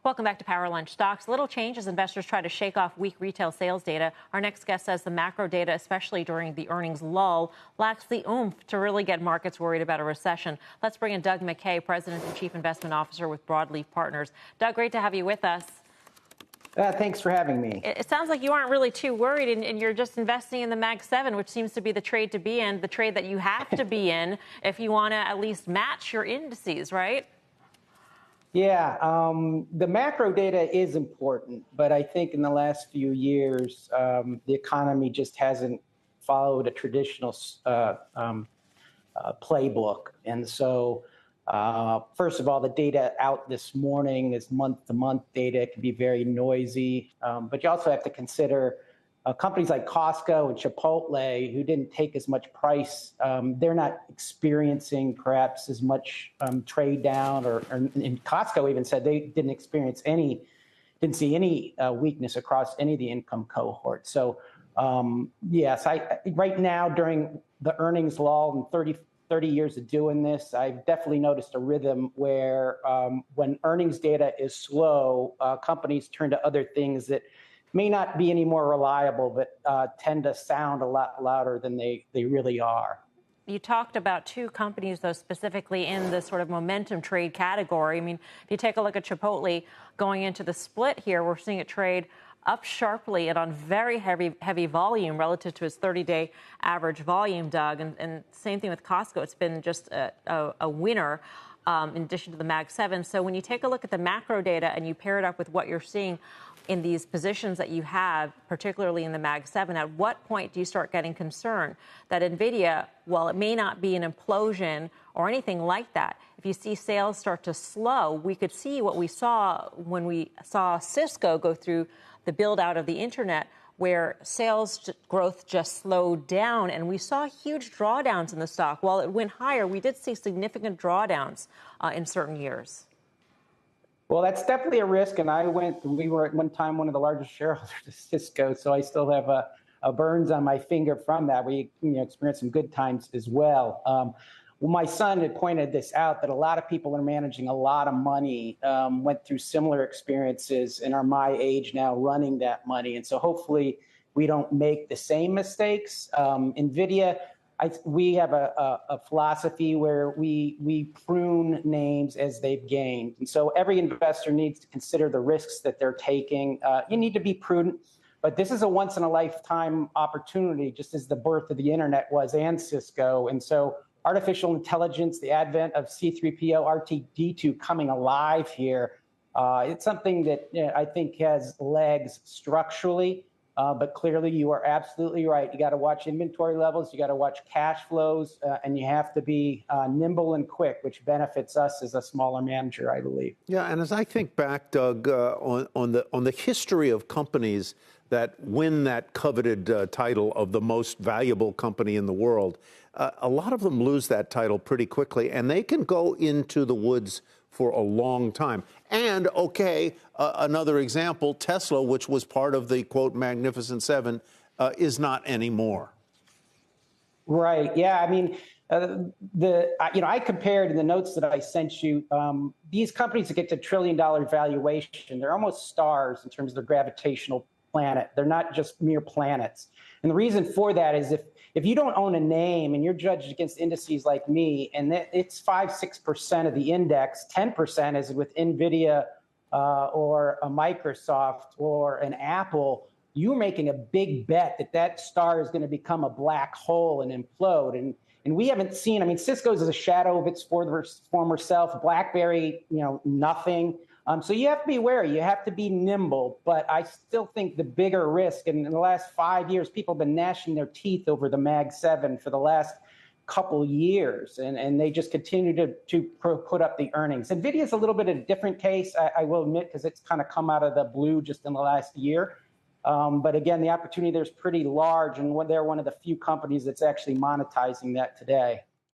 Welcome back to Power Lunch Stocks. Little change as investors try to shake off weak retail sales data. Our next guest says the macro data, especially during the earnings lull, lacks the oomph to really get markets worried about a recession. Let's bring in Doug MacKay, President and Chief Investment Officer with Broadleaf Partners. Doug, great to have you with us. Thanks for having me. It sounds like you aren't really too worried, and you're just investing in the Mag 7, which seems to be the trade to be in, the trade that you have to be in if you want to at least match your indices, right? Yeah, the macro data is important, but I think in the last few years, the economy just hasn't followed a traditional playbook. And so, first of all, the data out this morning is month-to-month data. It can be very noisy, but you also have to consider companies like Costco and Chipotle, who didn't take as much price, they're not experiencing perhaps as much trade down, and Costco even said they didn't see any weakness across any of the income cohorts. So yes, right now during the earnings lull and 30 years of doing this, I've definitely noticed a rhythm where when earnings data is slow, companies turn to other things that may not be any more reliable, but tend to sound a lot louder than they really are. You talked about two companies, though, specifically in the sort of momentum trade category. I mean, if you take a look at Chipotle going into the split here, we're seeing it trade up sharply and on very heavy volume relative to its 30-day average volume, Doug. And same thing with Costco. It's been just a winner in addition to the Mag 7. So when you take a look at the macro data and you pair it up with what you're seeing in these positions that you have, particularly in the Mag 7, at what point do you start getting concerned that NVIDIA, while it may not be an implosion or anything like that, if you see sales start to slow, we could see what we saw when we saw Cisco go through the build out of the internet, where sales growth just slowed down, and we saw huge drawdowns in the stock. While it went higher, we did see significant drawdowns in certain years. Well, that's definitely a risk, and we were at one time one of the largest shareholders of Cisco, so I still have a burns on my finger from that. We experienced some good times as well. Well, my son had pointed this out, that a lot of people are managing a lot of money, went through similar experiences and are my age now running that money. And so hopefully we don't make the same mistakes. NVIDIA, we have a philosophy where we prune names as they've gained. And so every investor needs to consider the risks that they're taking. You need to be prudent, but this is a once in a lifetime opportunity, just as the birth of the internet was and Cisco. And so artificial intelligence, the advent of C3PO, R2D2 coming alive here, it's something that I think has legs structurally. But clearly, you are absolutely right. You got to watch inventory levels, you got to watch cash flows, and you have to be nimble and quick, which benefits us as a smaller manager, I believe. Yeah, and as I think back, Doug, on the history of companies that win that coveted title of the most valuable company in the world, a lot of them lose that title pretty quickly, and they can go into the woods for a long time. And, another example, Tesla, which was part of the, quote, Magnificent Seven, is not anymore. Right. Yeah. I mean, I compared in the notes that I sent you, these companies that get to $1 trillion valuation, they're almost stars in terms of their gravitational planet. They're not just mere planets. And the reason for that is if you don't own a name and you're judged against indices like me, and it's 5-6% of the index, 10% is with NVIDIA or a Microsoft or an Apple, you're making a big bet that star is going to become a black hole and implode. And we haven't seen, I mean, Cisco's is a shadow of its former self. BlackBerry, nothing. So you have to be wary. You have to be nimble. But I still think the bigger risk, and in the last 5 years, people have been gnashing their teeth over the Mag 7 for the last couple years, and they just continue to put up the earnings. NVIDIA is a little bit of a different case, I will admit, because it's kind of come out of the blue just in the last year. But again, the opportunity there is pretty large, and they're one of the few companies that's actually monetizing that today.